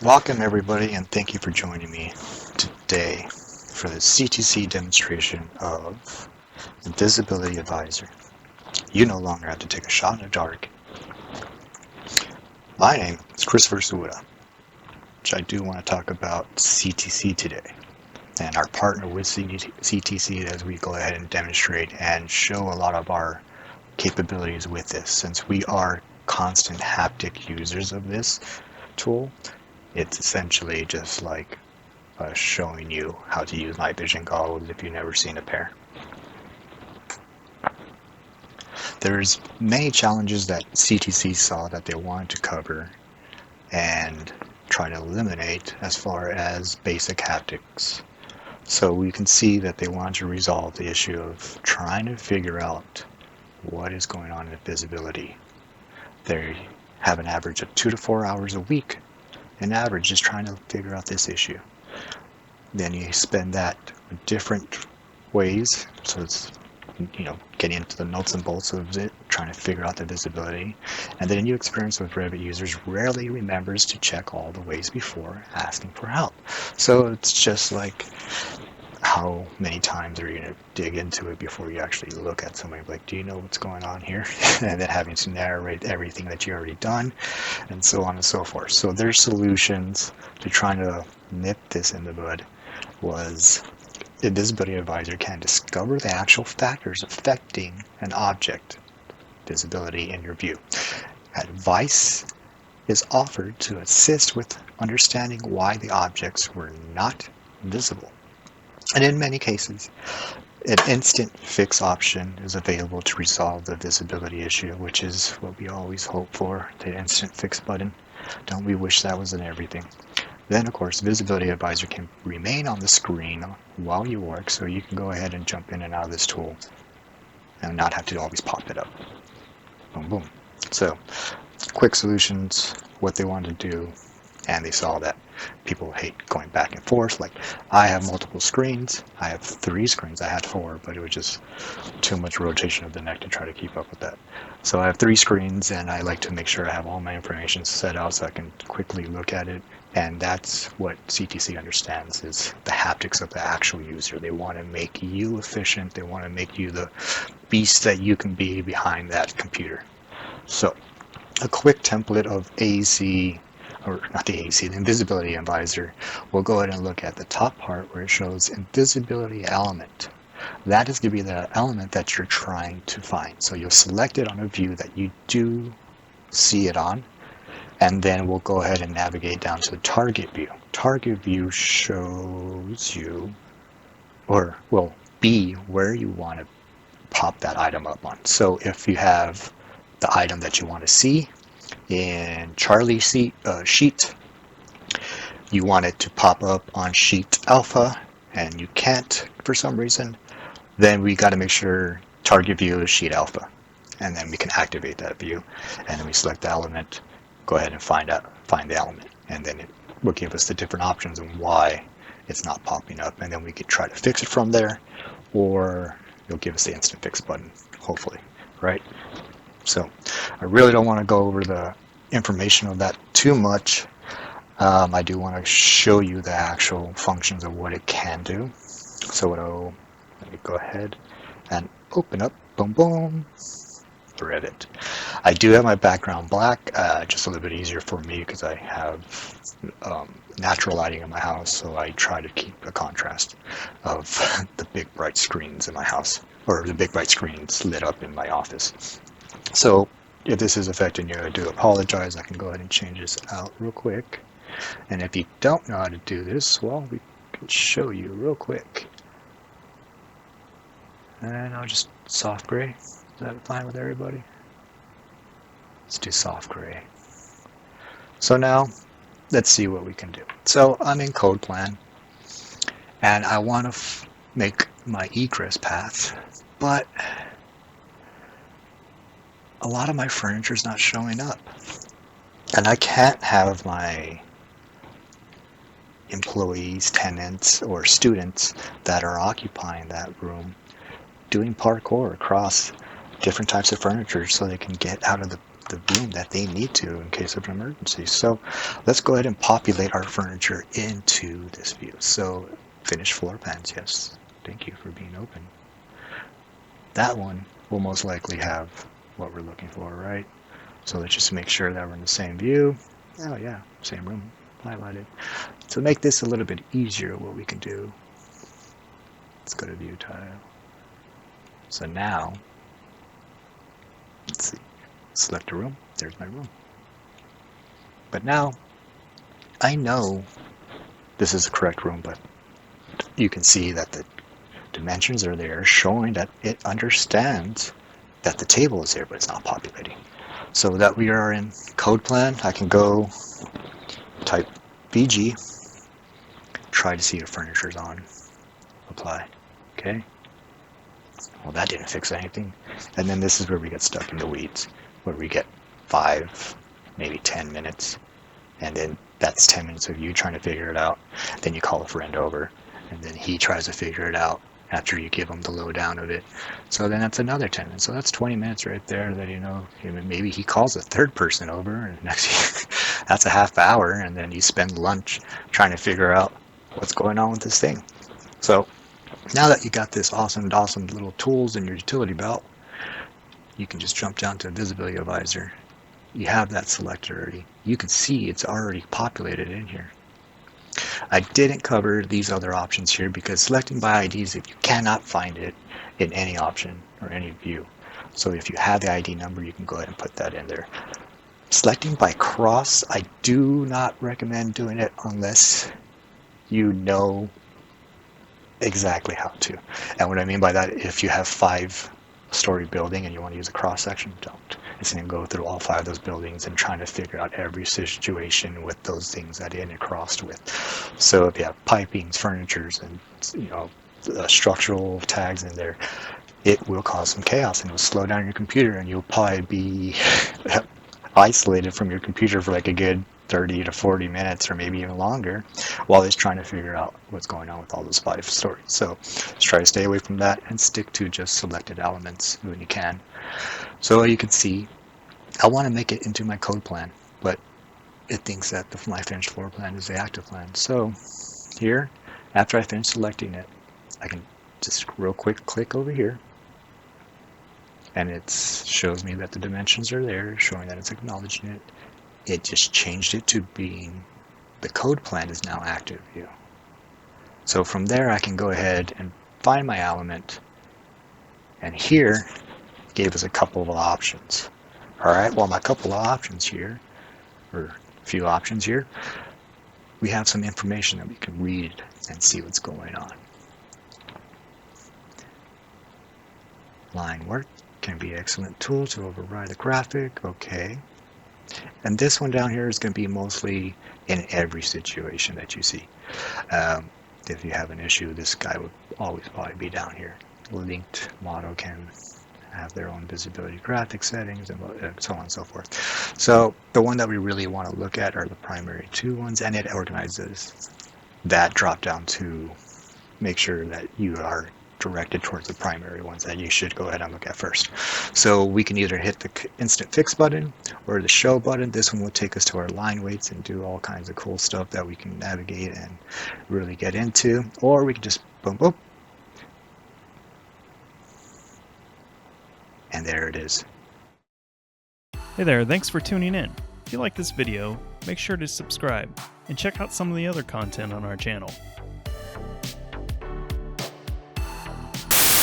Welcome everybody, and thank you for joining me today for the CTC demonstration of Invisibility Advisor. You no longer have to take a shot in the dark. My name is Christopher Suda, which I do want to talk about CTC today and our partner with CTC as we go ahead and demonstrate and show a lot of our capabilities with this. Since we are constant haptic users of this tool, it's essentially just like showing you how to use night vision goggles if you've never seen a pair. There's many challenges that CTC saw that they wanted to cover and try to eliminate as far as basic haptics. So we can see that they wanted to resolve the issue of trying to figure out what is going on in visibility. They have an average of 2 to 4 hours a week in average just trying to figure out this issue. Then you spend that in different ways, so it's getting into the nuts and bolts of it, trying to figure out the visibility. And then a new experience with Revit users rarely remembers to check all the ways before asking for help. So it's just like, how many times are you going to dig into it before you actually look at somebody like, do you know what's going on here? And then having to narrate everything that you already done, and so on and so forth. So their solutions to trying to nip this in the bud was Invisibility Advisor can discover the actual factors affecting an object visibility in your view. Advice is offered to assist with understanding why the objects were not visible. And in many cases, an instant fix option is available to resolve the visibility issue, which is what we always hope for, the instant fix button. Don't we wish that was in everything? Then, of course, Visibility Advisor can remain on the screen while you work, so you can go ahead and jump in and out of this tool and not have to always pop it up. Boom, boom. So, quick solutions, what they wanted to do, and they saw that people hate going back and forth. Like, I have multiple screens. I have 3 screens. I had 4, but it was just too much rotation of the neck to try to keep up with that. So I have 3 screens, and I like to make sure I have all my information set out so I can quickly look at it. And that's what CTC understands, is the haptics of the actual user. They want to make you efficient. They want to make you the beast that you can be behind that computer. So a quick template of AEC, or not the AEC, the Invisibility Advisor. We'll go ahead and look at the top part where it shows Invisibility Element. That is going to be the element that you're trying to find. So you'll select it on a view that you do see it on, and then we'll go ahead and navigate down to the target view. Target view shows you, or will be where you want to pop that item up on. So if you have the item that you want to see in Charlie sheet, you want it to pop up on sheet alpha, and you can't for some reason, then we got to make sure target view is sheet alpha, and then we can activate that view, and then we select the element, go ahead and find the element, and then it will give us the different options and why it's not popping up, and then we could try to fix it from there, or it'll give us the instant fix button, hopefully, right? So I really don't want to go over the information of that too much. I do want to show you the actual functions of what it can do. So let me go ahead and open up, boom, boom, Revit. I do have my background black, just a little bit easier for me because I have natural lighting in my house, so I try to keep a contrast of the big bright screens in my house, or the big bright screens lit up in my office. So if this is affecting you, I do apologize. I can go ahead and change this out real quick. And if you don't know how to do this, well, we can show you real quick. And I'll just soft gray. Is that fine with everybody? Let's do soft gray. So now, let's see what we can do. So I'm in code plan, and I want to make my egress path, but a lot of my furniture is not showing up. And I can't have my employees, tenants, or students that are occupying that room doing parkour across different types of furniture so they can get out of the the room that they need to in case of an emergency. So let's go ahead and populate our furniture into this view. So finish floor plans, yes. Thank you for being open. That one will most likely have what we're looking for, right? So let's just make sure that we're in the same view. Oh yeah, same room, highlighted. To make this a little bit easier, what we can do, let's go to view tile. So now, let's see, select a room, there's my room. But now, I know this is the correct room, but you can see that the dimensions are there, showing that it understands that the table is there, but it's not populating. So that we are in code plan, I can go type VG, try to see if furniture is on, apply, okay? Well, that didn't fix anything. And then this is where we get stuck in the weeds, where we get 5, maybe 10 minutes. And then that's 10 minutes of you trying to figure it out. Then you call a friend over, and then he tries to figure it out after you give him the lowdown of it. So then that's another 10 minutes. So that's 20 minutes right there that, you know, maybe he calls a third person over, and next that's a half hour, and then you spend lunch trying to figure out what's going on with this thing. So now that you got this awesome little tools in your utility belt, you can just jump down to Invisibility Advisor. You have that selected already. You can see it's already populated in here. I didn't cover these other options here because selecting by IDs, if you cannot find it in any option or any view. So if you have the ID number, you can go ahead and put that in there. Selecting by cross, I do not recommend doing it unless you know exactly how to. And what I mean by that, if you have 5-story building and you want to use a cross section, don't. It's going to go through all 5 of those buildings and trying to figure out every situation with those things that it intercrossed with. So if you have pipings, furnitures, and, you know, structural tags in there, it will cause some chaos and it will slow down your computer, and you'll probably be isolated from your computer for like a good 30 to 40 minutes or maybe even longer while it's trying to figure out what's going on with all those 5 stories. So just try to stay away from that and stick to just selected elements when you can. So you can see I want to make it into my code plan, but it thinks that my finished floor plan is the active plan. So here, after I finish selecting it, I can just real quick click over here, and it shows me that the dimensions are there, showing that it's acknowledging it. It just changed it to being the code plan is now active view. So from there I can go ahead and find my element, and here gave us a couple of options. Alright, well, my couple of options here, or a few options here, we have some information that we can read and see what's going on. Line work can be an excellent tool to override the graphic, okay. And this one down here is going to be mostly in every situation that you see. If you have an issue, this guy would always probably be down here. Linked model can have their own visibility graphic settings and so on and so forth. So the one that we really want to look at are the primary 2 ones, and it organizes that drop down to make sure that you are directed towards the primary ones that you should go ahead and look at first. So we can either hit the instant fix button or the show button. This one will take us to our line weights and do all kinds of cool stuff that we can navigate and really get into, or we can just boom boom, and there it is. Hey there, thanks for tuning in. If you like this video, make sure to subscribe and check out some of the other content on our channel.